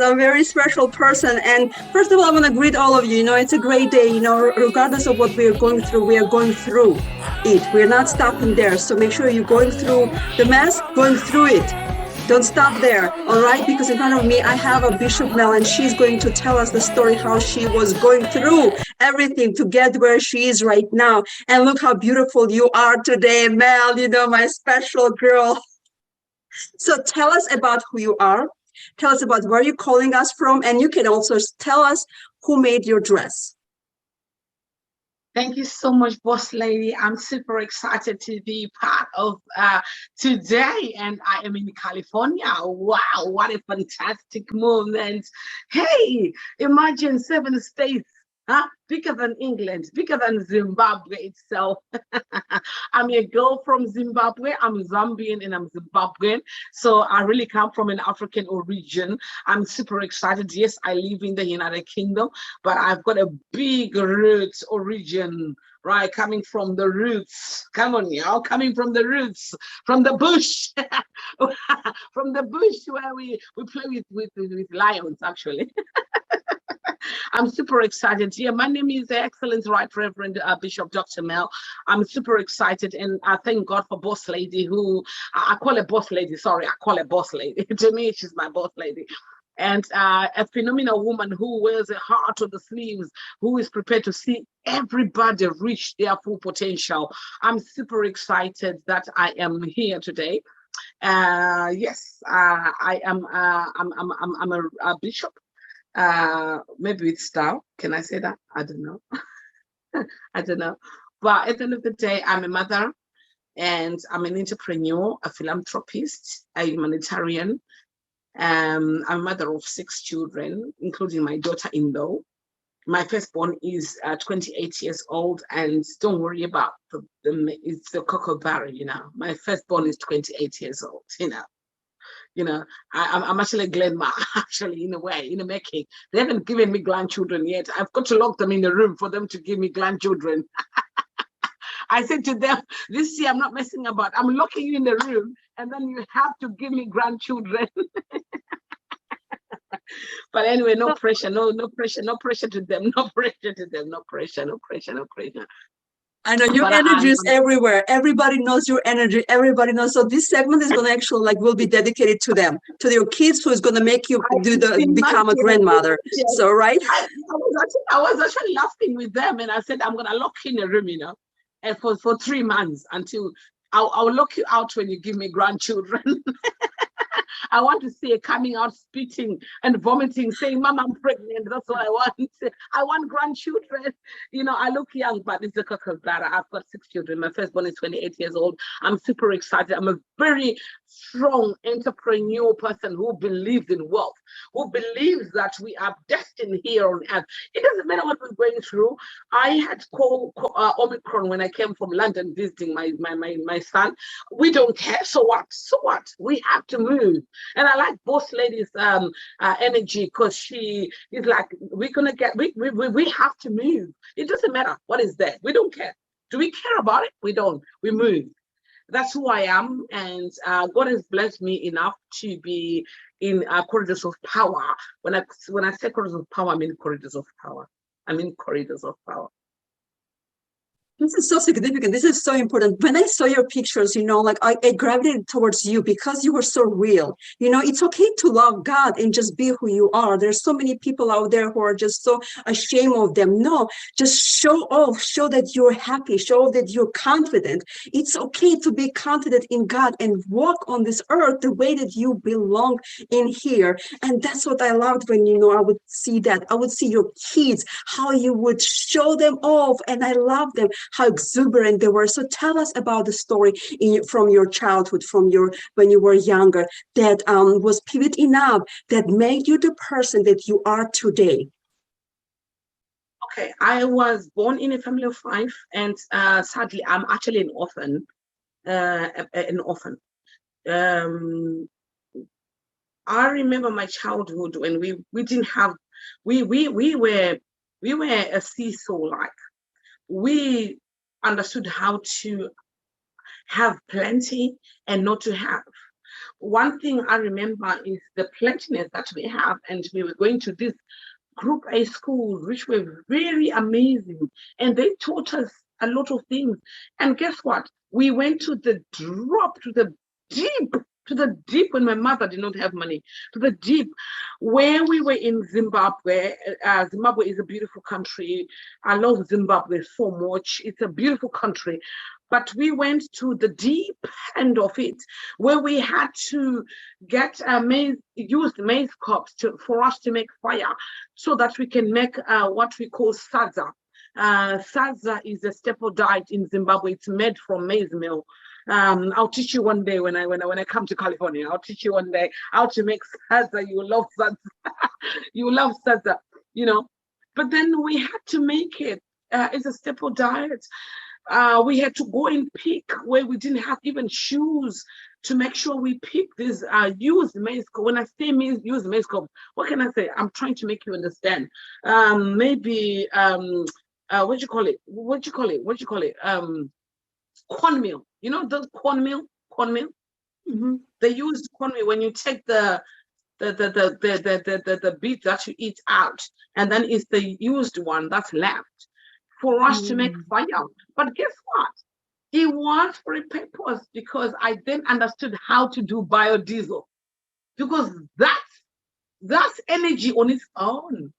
I'm a very special person. And first of all, I want to greet all of you. You know, it's a great day. You know, regardless of what we are going through it. We're not stopping there. So make sure you're going through the mess, going through it. Don't stop there, all right? Because in front of me, I have a Bishop Mel, and she's going to tell us the story how she was going through everything to get where she is right now. And look how beautiful you are today, Mel, you know, my special girl. So tell us about who you are. Tell us about where you're calling us from. And you can also tell us who made your dress. Thank you so much, Boss Lady. I'm super excited to be part of today, and I am in California. Wow, what a fantastic moment. Hey, imagine 7 states, huh? Bigger than England, bigger than Zimbabwe itself. I'm a girl from Zimbabwe. I'm Zambian and I'm Zimbabwean. So I really come from an African origin. I'm super excited. Yes, I live in the United Kingdom, but I've got a big roots origin, right? Coming from the roots. Come on, y'all. Coming from the roots, from the bush, from the bush where we play with lions, actually. I'm super excited. Yeah, my name is Excellent Right Reverend Bishop Dr. Mel. I'm super excited, and I thank God for Boss Lady, who I call her Boss Lady. Sorry, I call her Boss Lady. To me, she's my Boss Lady. And a phenomenal woman who wears a heart on the sleeves, who is prepared to see everybody reach their full potential. I'm super excited that I am here today. Yes, I am. I'm a bishop. Maybe with style. Can I say that? I don't know. I don't know. But at the end of the day, I'm a mother and I'm an entrepreneur, a philanthropist, a humanitarian. I'm a mother of 6 children, including my daughter-in-law. My firstborn is 28 years old, and don't worry about it's the kookaburra, you know. My firstborn is 28 years old, you know. You know, I'm actually a grandma, actually, in a way, in a making. They haven't given me grandchildren yet. I've got to lock them in the room for them to give me grandchildren. I said to them, this year I'm not messing about. I'm locking you in the room, and then you have to give me grandchildren. But anyway, no pressure, no pressure, no pressure to them, no pressure to them, no pressure, no pressure, no pressure. I know your energy is everywhere. Everybody knows your energy. Everybody knows. So this segment is going to actually will be dedicated to them, to your kids, who is going to make you become a grandmother. So right. I was actually laughing with them, and I said I'm going to lock you in a room, you know, and for 3 months until I'll lock you out when you give me grandchildren. I want to see it coming out, spitting and vomiting, saying, Mom, I'm pregnant. That's what I want. I want grandchildren. You know, I look young, but it's a kookaburra. I've got 6 children. My firstborn is 28 years old. I'm super excited. I'm a very strong entrepreneurial person who believes in wealth, who believes that we are destined here on earth. It doesn't matter what we're going through. I had Omicron when I came from London visiting my son. We don't care. So what? So what? We have to move. And I like Boss Lady's energy, because she is like, we have to move. It doesn't matter what is there. We don't care. Do we care about it? We don't. We move. That's who I am, and God has blessed me enough to be in corridors of power. When I say corridors of power, I mean corridors of power. I mean corridors of power. This is so significant. This is so important. When I saw your pictures, you know, like I gravitated towards you because you were so real. You know, it's okay to love God and just be who you are. There's so many people out there who are just so ashamed of them. No, just show off, show that you're happy, show that you're confident. It's okay to be confident in God and walk on this earth the way that you belong in here. And that's what I loved when, you know, I would see that. I would see your kids, how you would show them off. And I love them, how exuberant they were. So tell us about the story from your childhood, when you were younger, that was pivot enough that made you the person that you are today. Okay, I was born in a family of 5, and sadly, I'm actually an orphan. I remember my childhood when we didn't have, we were a seesaw like. We understood how to have plenty and not to have. one thing I remember is the plentiness that we have, and we were going to this group A schools, which were very amazing, and they taught us a lot of things. And guess what? We went to the drop, deep, to the deep when my mother did not have money, to the deep, where we were in Zimbabwe. Zimbabwe is a beautiful country. I love Zimbabwe so much. It's a beautiful country. But we went to the deep end of it, where we had to get used maize cobs for us to make fire, so that we can make what we call sadza. Sadza is a staple diet in Zimbabwe. It's made from maize meal. I'll teach you one day when I come to California. I'll teach you one day how to make sadza. You will love sadza. You will love sadza, you know. But then we had to make it. It's a staple diet. We had to go and pick where we didn't have even shoes to make sure we pick these used maize cob. When I say used maize cob, what can I say? I'm trying to make you understand. Maybe what do you call it? Cornmeal. You know the cornmeal? Mm-hmm. They use cornmeal when you take the beet that you eat out, and then it's the used one that's left for us to make fire. But guess what? It was for a purpose, because I then understood how to do biodiesel, because that's energy on its own.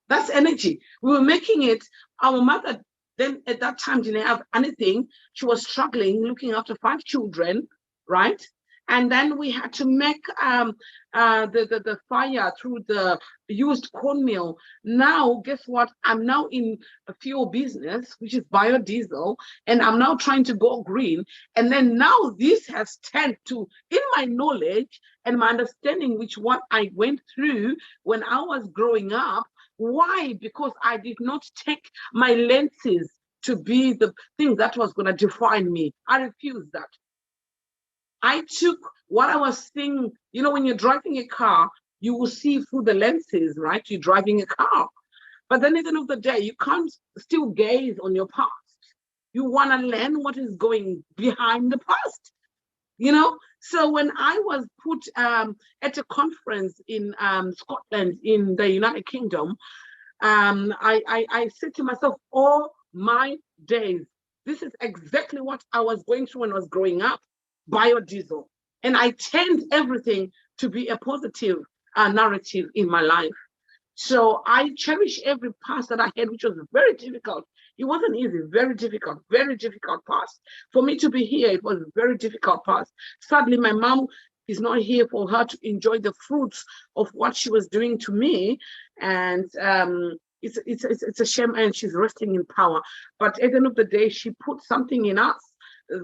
That's energy. We were making it. Our mother then at that time didn't have anything. She was struggling, looking after 5 children, right? And then we had to make the fire through the used cornmeal. Now, guess what? I'm now in a fuel business, which is biodiesel, and I'm now trying to go green. And then now this has turned to, in my knowledge and my understanding, which what I went through when I was growing up. Why? Because I did not take my lenses to be the thing that was going to define me. I refused that. I took what I was seeing. You know, when you're driving a car, you will see through the lenses, right? You're driving a car. But then at the end of the day, you can't still gaze on your past. You want to learn what is going behind the past, you know? So when I was put at a conference in Scotland, in the United Kingdom, I said to myself, all my days, this is exactly what I was going through when I was growing up. Biodiesel. And I turned everything to be a positive narrative in my life. So I cherish every past that I had, which was very difficult. It wasn't easy, very difficult past. For me to be here, it was a very difficult past. Sadly, my mom is not here for her to enjoy the fruits of what she was doing to me. And it's a shame, and she's resting in power. But at the end of the day, she put something in us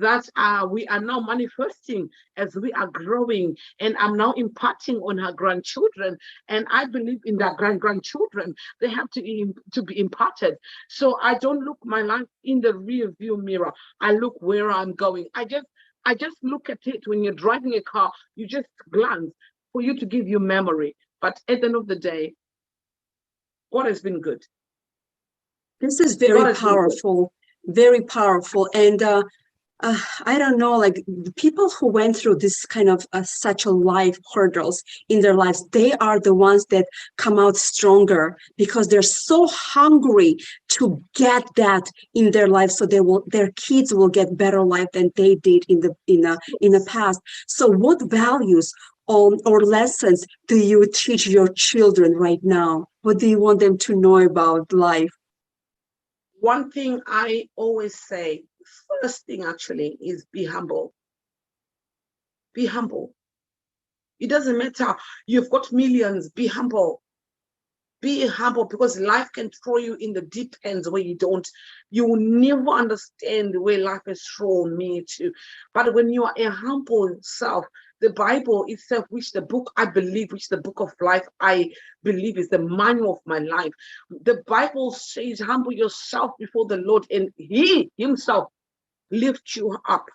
that we are now manifesting as we are growing, and I'm now imparting on her grandchildren, and I believe in their grandchildren. They have to be imparted. So I don't look my life in the rear view mirror. I look where I'm going. I just look at it. When you're driving a car, you just glance for you to give you memory. But at the end of the day, God has been good. This is very powerful, very powerful. And I don't know, like the people who went through this kind of such a life hurdles in their lives, they are the ones that come out stronger, because they're so hungry to get that in their life, so their kids will get better life than they did in the past. So what values or lessons do you teach your children right now? What do you want them to know about life? One thing I always say, first thing actually, is be humble. Be humble. It doesn't matter. You've got millions. Be humble. Be humble, because life can throw you in the deep ends where you will never understand where life has thrown me to. But when you are a humble self, the Bible itself, which the book I believe, which the book of life I believe is the manual of my life. The Bible says, humble yourself before the Lord, and He Himself lift you up.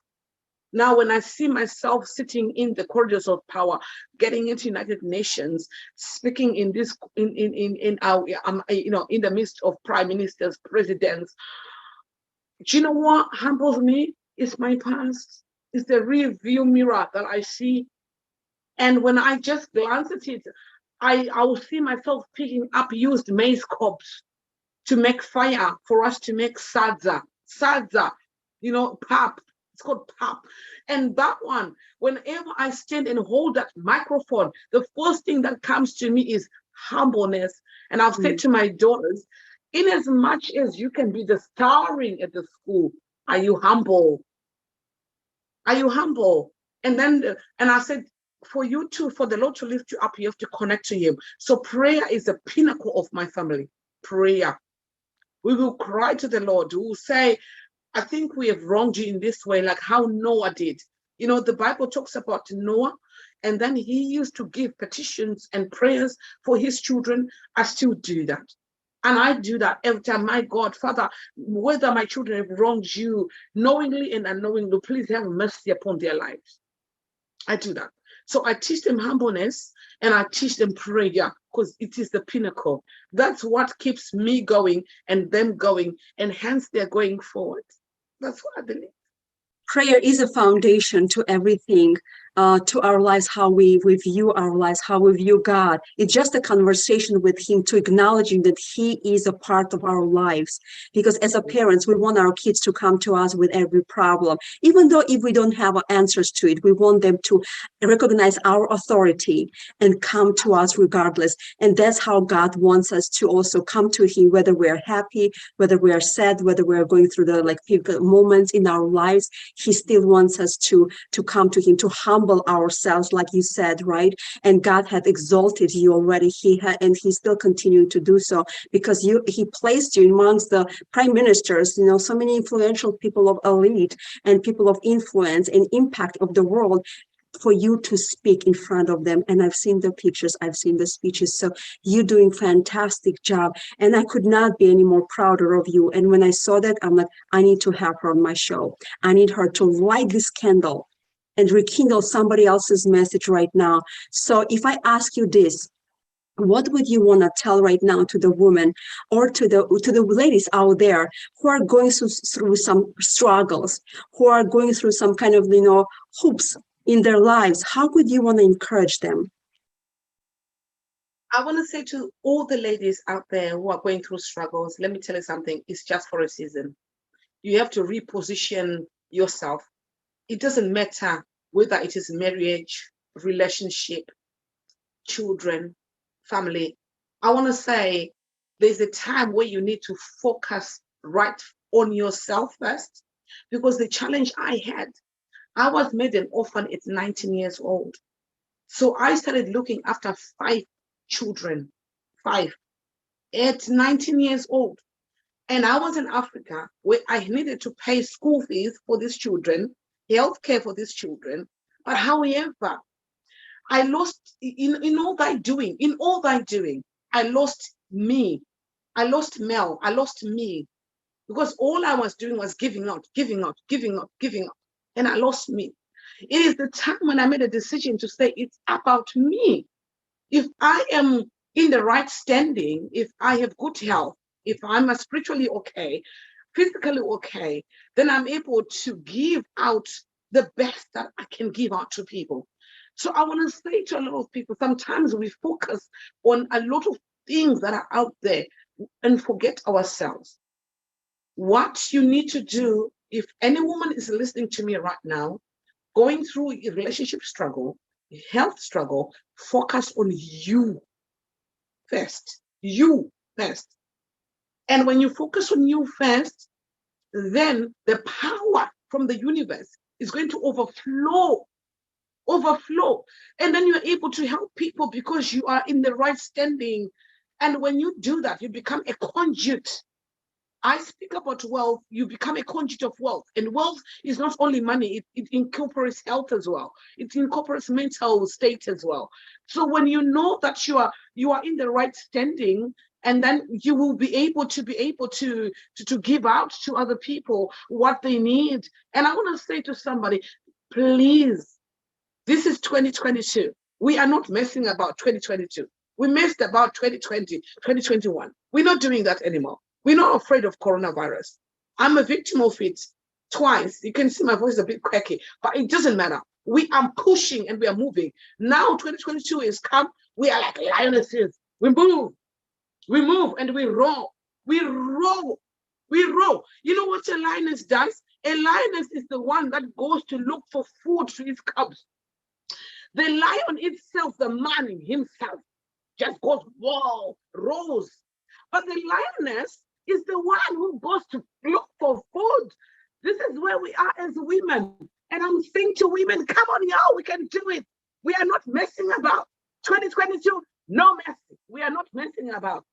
Now, when I see myself sitting in the corridors of power, getting into United Nations, speaking in this, in our, in the midst of prime ministers, presidents, do you know what humbles me? It's my past. It's the rear view mirror that I see. And when I just glance at it, I will see myself picking up used maize cobs to make fire for us to make sadza, pap. It's called pap. And that one, whenever I stand and hold that microphone, the first thing that comes to me is humbleness. And I've said to my daughters, in as much as you can be the starring at the school, are you humble? Are you humble? And I said, for the Lord to lift you up, you have to connect to him. So prayer is the pinnacle of my family. Prayer. We will cry to the Lord. We will say, I think we have wronged you in this way, like how Noah did. The Bible talks about Noah, and then he used to give petitions and prayers for his children. I still do that. And I do that every time. My God, Father, whether my children have wronged you knowingly and unknowingly, please have mercy upon their lives. I do that. So I teach them humbleness and I teach them prayer because it is the pinnacle. That's what keeps me going and them going, and hence they're going forward. That's what I believe. Prayer is a foundation to everything, to our lives, how we view our lives, how we view God. It's just a conversation with him, to acknowledging that he is a part of our lives. Because as a parents, we want our kids to come to us with every problem. Even though if we don't have answers to it, we want them to recognize our authority and come to us regardless. And that's how God wants us to also come to him, whether we're happy, whether we are sad, whether we're going through the pivotal moments in our lives. He still wants us to come to him, to humble ourselves, like you said, right? And God had exalted you already. And he's still continuing to do so, because he placed you amongst the prime ministers, so many influential people of elite and people of influence and impact of the world, for you to speak in front of them. And I've seen the pictures, I've seen the speeches. So you're doing fantastic job. And I could not be any more prouder of you. And when I saw that, I'm like, I need to have her on my show. I need her to light this candle and rekindle somebody else's message right now. So if I ask you this, what would you want to tell right now to the women or to the ladies out there who are going through some struggles, who are going through some kind of, hoops in their lives? How would you want to encourage them? I want to say to all the ladies out there who are going through struggles, let me tell you something, it's just for a season. You have to reposition yourself. It doesn't matter whether it is marriage, relationship, children, family. I want to say there's a time where you need to focus right on yourself first, because the challenge I had, I was made an orphan at 19 years old. So I started looking after 5 children, 5, at 19 years old. And I was in Africa where I needed to pay school fees for these children, healthcare for these children. But however, I lost in all thy doing, I lost me. I lost Mel. I lost me. Because all I was doing was giving out. And I lost me. It is the time when I made a decision to say, it's about me. If I am in the right standing, if I have good health, if I'm spiritually okay, physically okay, then I'm able to give out the best that I can give out to people. So I want to say to a lot of people, sometimes we focus on a lot of things that are out there and forget ourselves. What you need to do, if any woman is listening to me right now, going through a relationship struggle, health struggle, focus on you first. You first. And when you focus on you first, then the power from the universe is going to overflow. And then you're able to help people because you are in the right standing. And when you do that, you become a conduit. I speak about wealth, you become a conduit of wealth. And wealth is not only money, it incorporates health as well. It incorporates mental state as well. So when you know that you are in the right standing, and then you will be able to give out to other people what they need. And I want to say to somebody, please, this is 2022. We are not messing about 2022. We messed about 2020, 2021. We're not doing that anymore. We're not afraid of coronavirus. I'm a victim of it twice. You can see my voice is a bit cracky, but it doesn't matter. We are pushing and we are moving. Now 2022 is come. We are like lionesses. We move, and we roar. We roar. We roar. You know what a lioness does? A lioness is the one that goes to look for food to its cubs. The lion itself, the man himself, just goes, whoa, roars. But the lioness is the one who goes to look for food. This is where we are as women. And I'm saying to women, come on, y'all, we can do it. We are not messing about. 2022, no messing. We are not messing about.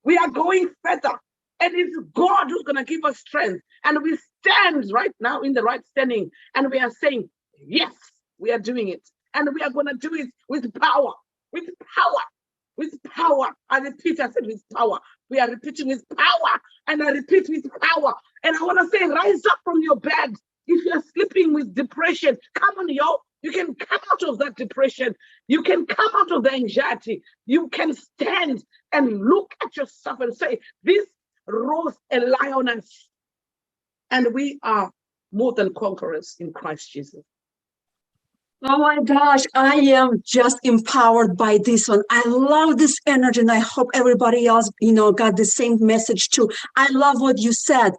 We are going further. And it's God who's going to give us strength. And we stand right now in the right standing. And we are saying, yes, we are doing it. And we are going to do it with power. With power. With power. I repeat, I said with power. We are repeating with power. And I repeat with power. And I want to say, rise up from your bed. If you're sleeping with depression, come on, yo. You can come out of that depression. You can come out of the anxiety. You can stand and look at yourself and say, this rose a lioness. And we are more than conquerors in Christ Jesus. Oh my gosh, I am just empowered by this one. I love this energy, and I hope everybody else, got the same message too. I love what you said.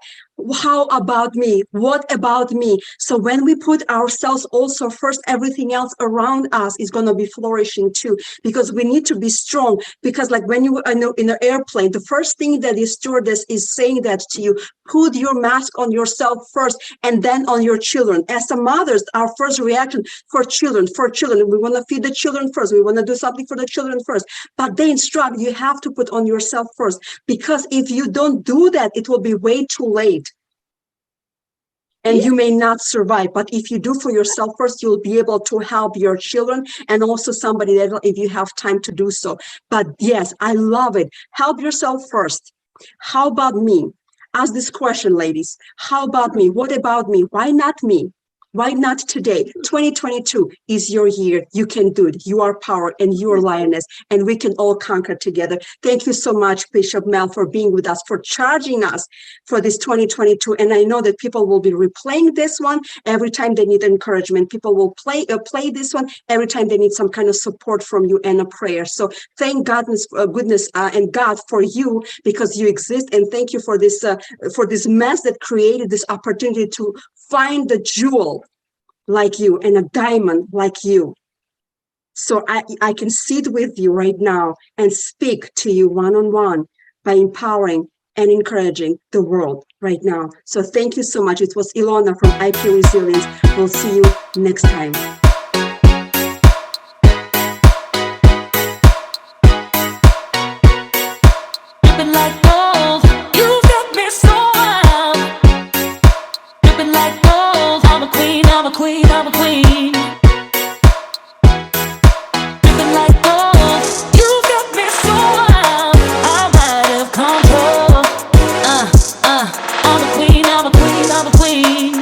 How about me? What about me? So when we put ourselves also first, everything else around us is going to be flourishing too, because we need to be strong. Because like when you are in an airplane, the first thing that the stewardess is saying that to you, put your mask on yourself first and then on your children. As the mothers, our first reaction for children, we want to feed the children first. We want to do something for the children first. But they instruct you have to put on yourself first, because if you don't do that, it will be way too late. And you may not survive. But if you do for yourself first, you'll be able to help your children and also somebody that if you have time to do so. But yes, I love it. Help yourself first. How about me? Ask this question, ladies. How about me? What about me? Why not me? Why not today? 2022 is your year. You can do it. You are power and you are lioness, and we can all conquer together. Thank you so much, Bishop Mel, for being with us, for charging us for this 2022. And I know that people will be replaying this one every time they need encouragement. People will play this one every time they need some kind of support from you and a prayer. So thank goodness and God for you, because you exist. And thank you for this mess that created this opportunity to find the jewel like you and a diamond like you. So I can sit with you right now and speak to you one-on-one by empowering and encouraging the world right now. So thank you so much. It was Ilona from IP Resilience. We'll see you next time. I'm a queen. Dripping like gold, you got me so wild. I'm out of control. I'm a queen.